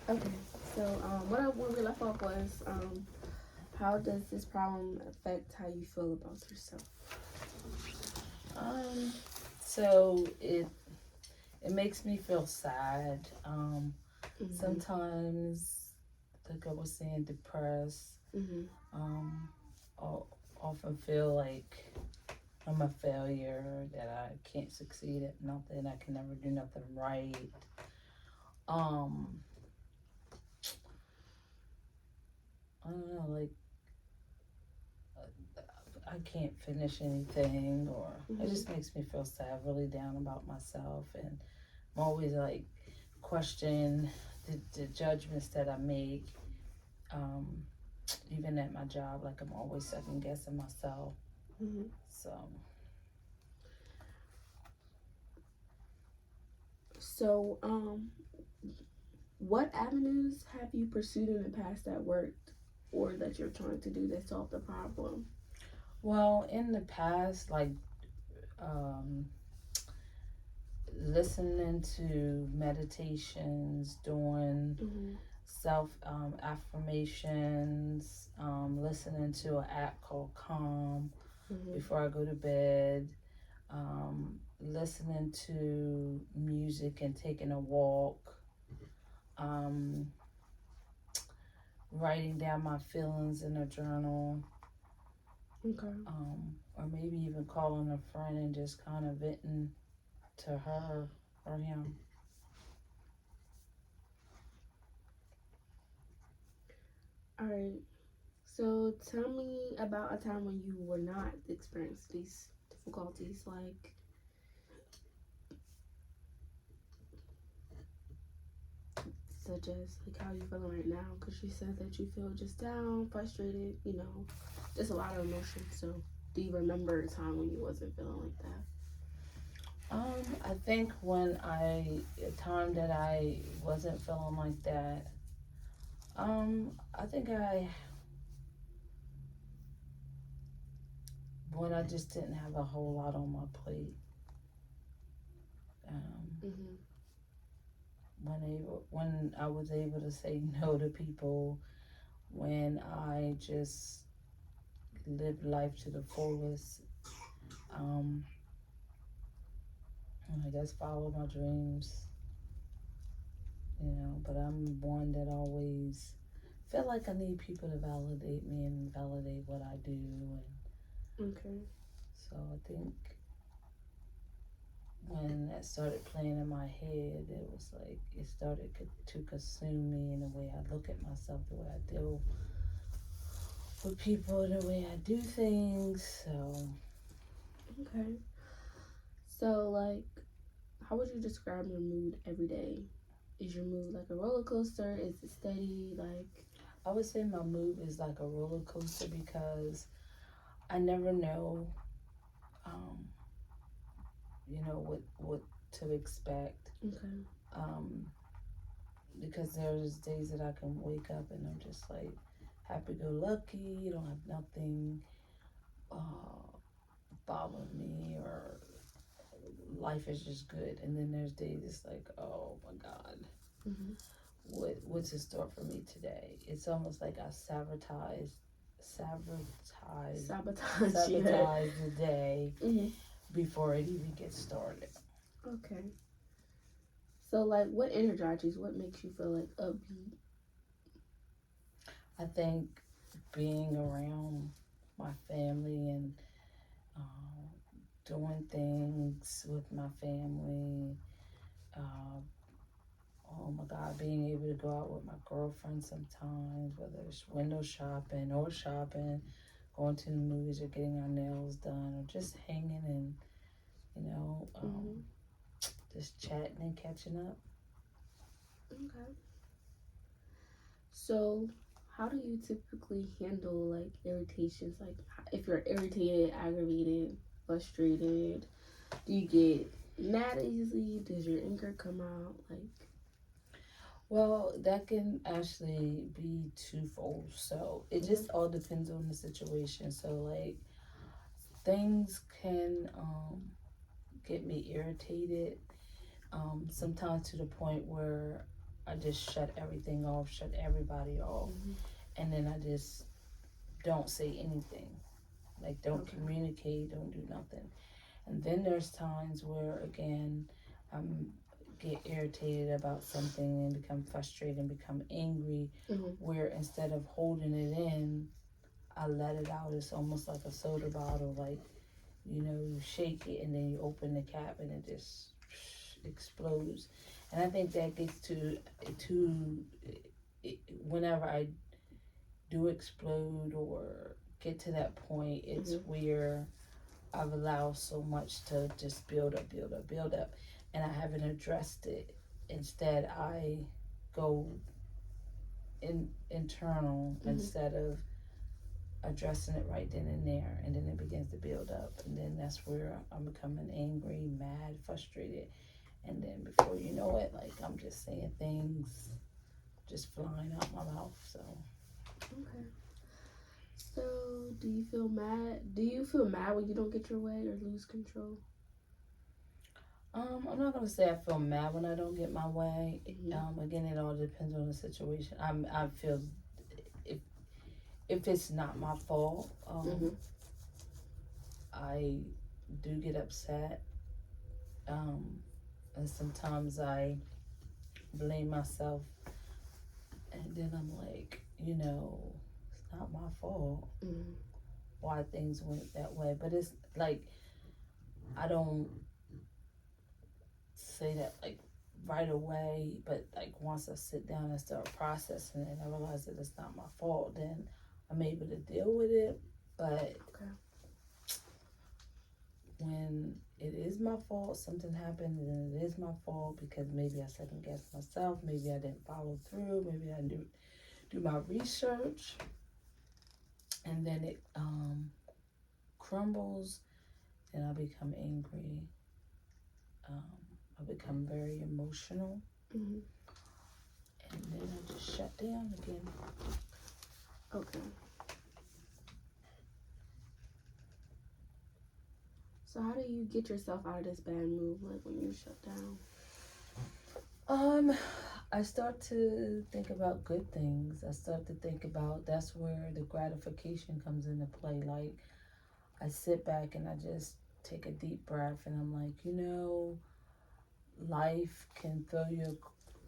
Okay, so when we left off was how does this problem affect how you feel about yourself? Um, so it makes me feel sad. Mhm. Sometimes, like I was saying, depressed. Mhm. Um, I often feel like I'm a failure, that I can't succeed at nothing. I can never do nothing right. Um, I don't know, like I can't finish anything, or it Mhm. just makes me feel sad, really down about myself, and I'm always like question the judgments that I make. Um, Even at my job, like I'm always second guessing myself. Mhm. So, So what avenues have you pursued in the past that worked, or that you're trying to do that solve the problem? well, in the past, like um, listening to meditations, doing Mhm. self affirmations, listening to an app called Calm Mhm. before I go to bed, listening to music and taking a walk, um, writing down my feelings in a journal, Okay. or maybe even calling a friend and just kind of venting to her or him. All right. So tell me about a time when you were not experiencing these difficulties, like such as like how you feeling right now, because you said that you feel just down, frustrated, just a lot of emotions. So do you remember a time when you wasn't feeling like that? I think a time that I wasn't feeling like that, I think when I just didn't have a whole lot on my plate. Um, Mhm. when I was able to say no to people, when I just lived life to the fullest, um, and I guess follow my dreams, But I'm one that always feel like I need people to validate me and validate what I do, and Okay. so I think when that started playing in my head, it was like it started to consume me in the way I look at myself, the way I deal with people, the way I do things. So Okay. So like, how would you describe your mood every day? Is your mood like a roller coaster? Is it steady? Like, I would say my mood is like a roller coaster because I never know, um, what to expect. okay. Um, because there's days that I can wake up and I'm just like happy go lucky, you don't have nothing uh, bothering me, or life is just good. And then there's days it's like, oh my God, Mhm. what's in store for me today? It's almost like I sabotage, Sabotage. Yeah. sabotage the day Mhm. before it even gets started. Okay. So like, what energizes? What makes you feel like upbeat? I think being around my family and uh, doing things with my family. Uh, oh my God, being able to go out with my girlfriend sometimes, whether it's window shopping or shopping, going to the movies or getting our nails done, or just hanging and, you know, um, Mhm. just chatting and catching up. Okay. So, how do you typically handle like irritations? Like, if you're irritated, aggravated, frustrated, do you get mad easily? Does your anger come out? Like, Well, that can actually be twofold. So it mhm. just all depends on the situation. So, like, things can get me irritated, sometimes to the point where I just shut everything off, shut everybody off, Mm-hmm. and then I just don't say anything. Like, don't Okay. communicate, don't do nothing. And then there's times where, again, I'm get irritated about something and become frustrated and become angry, Mm-hmm. where instead of holding it in, I let it out. It's almost like a soda bottle, like, you shake it and then you open the cap and it just explodes. And I think that gets to whenever I do explode or get to that point, it's Mm-hmm. where I've allowed so much to just build up, build up, build up, and I haven't addressed it. Instead, I go internal Mm-hmm. instead of addressing it right then and there, and then it begins to build up, and then that's where I'm becoming angry, mad, frustrated, and then before you know it, like, I'm just saying things just flying out my mouth. So Okay. So, do you feel mad? Do you feel mad when you don't get your way or lose control? I'm not gonna say I feel mad when I don't get my way. Mm-hmm. Again, it all depends on the situation. I feel if if it's not my fault, Mm-hmm. I do get upset, um, and sometimes I blame myself, and then I'm like, it's not my fault Mm-hmm. why things went that way. But it's like I don't say that like right away, but like once I sit down and start processing it, and I realize that it's not my fault, then I'm able to deal with it. But Okay. when it is my fault, something happened, and it is my fault because maybe I second guessed myself, maybe I didn't follow through, maybe I didn't do my research, and then it crumbles, then I become angry. Um, I become very emotional, Mm-hmm. and then I just shut down again. Okay. So, how do you get yourself out of this bad mood, like when you shut down? Um, I start to think about good things. I start to think about that's where the gratification comes into play. Like, I sit back and I just take a deep breath and I'm like, life can throw you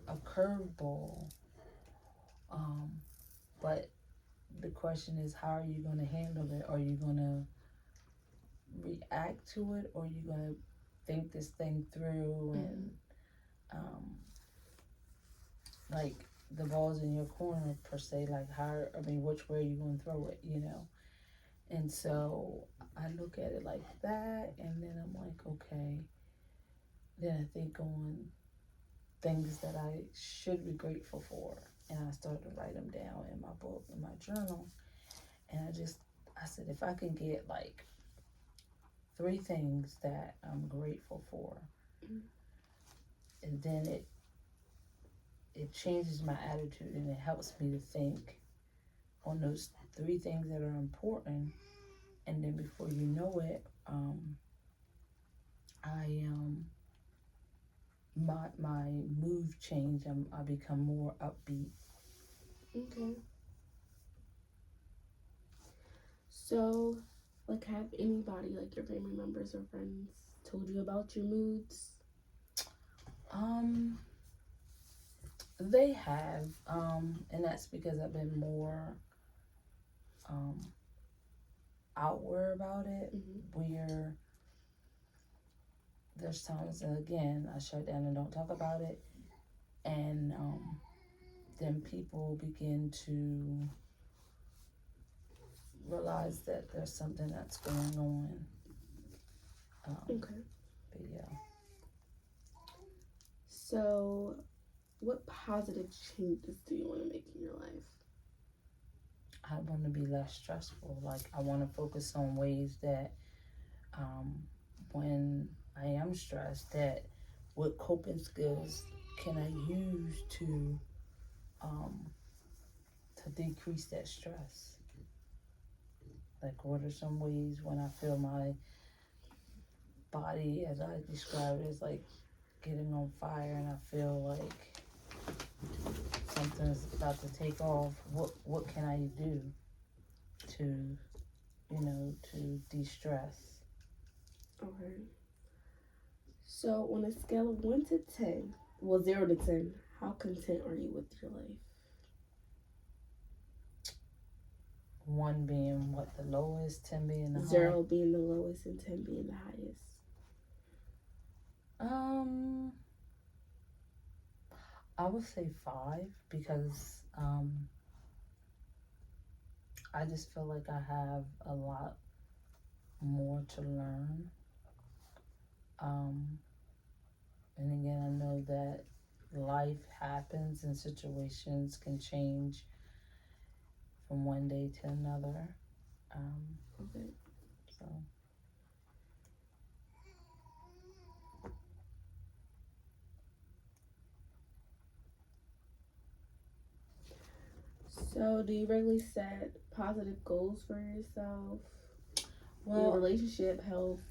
a curveball. Um, but the question is, how are you going to handle it? Are you going to react to it, or are you going to think this thing through Mm-hmm. and, um, like, the ball's in your corner per se, like, which way are you going to throw it? And so I look at it like that, and then I'm like, okay. Then I think on things that I should be grateful for, and I started to write them down in my book, in my journal, and I said, if I can get like 3 things that I'm grateful for, Mm-hmm. and then it changes my attitude and it helps me to think on those 3 things that are important, and then before you know it, I my mood change. I become more upbeat. Okay. So, like, have anybody, like your family members or friends, told you about your moods? Um, they have, and that's because I've been more um outward about it. Mm-hmm. Where there's times, and again, I shut down and don't talk about it, and then people begin to realize that there's something that's going on. Okay. But yeah, So, what positive changes do you want to make in your life? I want to be less stressful. Like, I want to focus on ways that, um, when I am stressed, that what coping skills can I use um, to decrease that stress? Like, what are some ways when I feel my body, as I describe it, as like getting on fire, and I feel like something's about to take off, what can I do to, to de-stress? Okay. So on a scale of 1 to 10, well, 0 to 10, how content are you with your life? One being what, the lowest, 10 being the high. 0 being the lowest and 10 being the highest. I would say 5 because I just feel like I have a lot more to learn. And again, I know that life happens and situations can change from one day to another. Okay. So So, do you regularly set positive goals for yourself? Your well, relationship, health,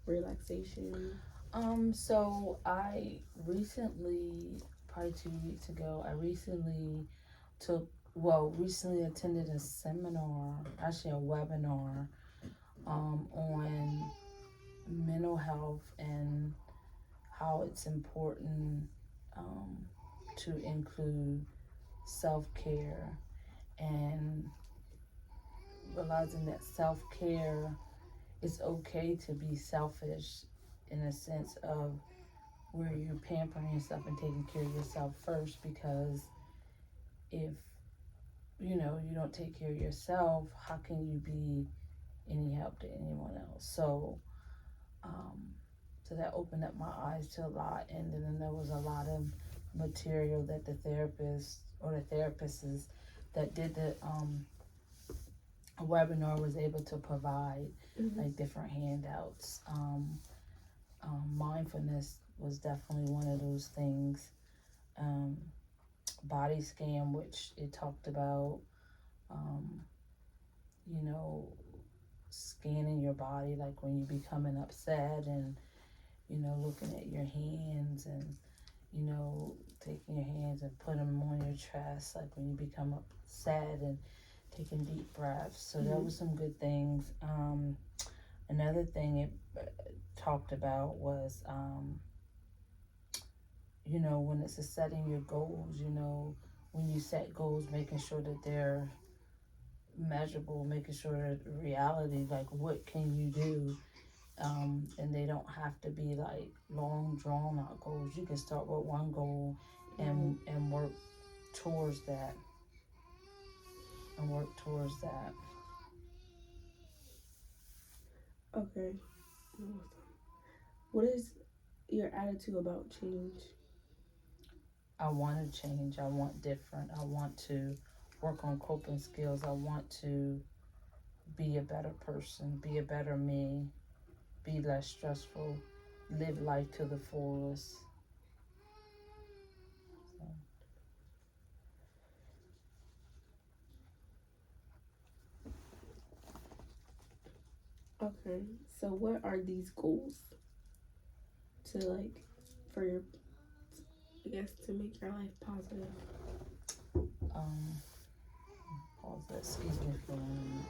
relaxation? so I recently, probably 2 weeks ago, recently attended a seminar, actually a webinar, on mental health and how it's important um, to include self-care, and realizing that self-care, it's okay to be selfish in a sense of where you're pampering yourself and taking care of yourself first, because if you don't take care of yourself, how can you be any help to anyone else? Um, so that opened up my eyes to a lot, and then there was a lot of material that the therapists that did the webinar was able to provide, Mm-hmm. like different handouts. Mindfulness was definitely one of those things. Um, Body scan, which it talked about, um, you know, scanning your body, like when you becoming upset, and looking at your hands, and taking your hands and put them on your chest, like when you become sad, and taking deep breaths. So that was some good things. Another thing it talked about was, when it's setting your goals, when you set goals, making sure that they're measurable, making sure that reality, like what can you do, and they don't have to be like long drawn out goals. You can start with one goal and work towards that, Okay. What is your attitude about change? I want to change. I want different. I want to work on coping skills. I want to be a better person, be a better me, be less stressful, live life to the fullest. So, Okay. So, what are these goals to like for your, I guess, to make your life positive? um, pause that. Excuse me for a moment.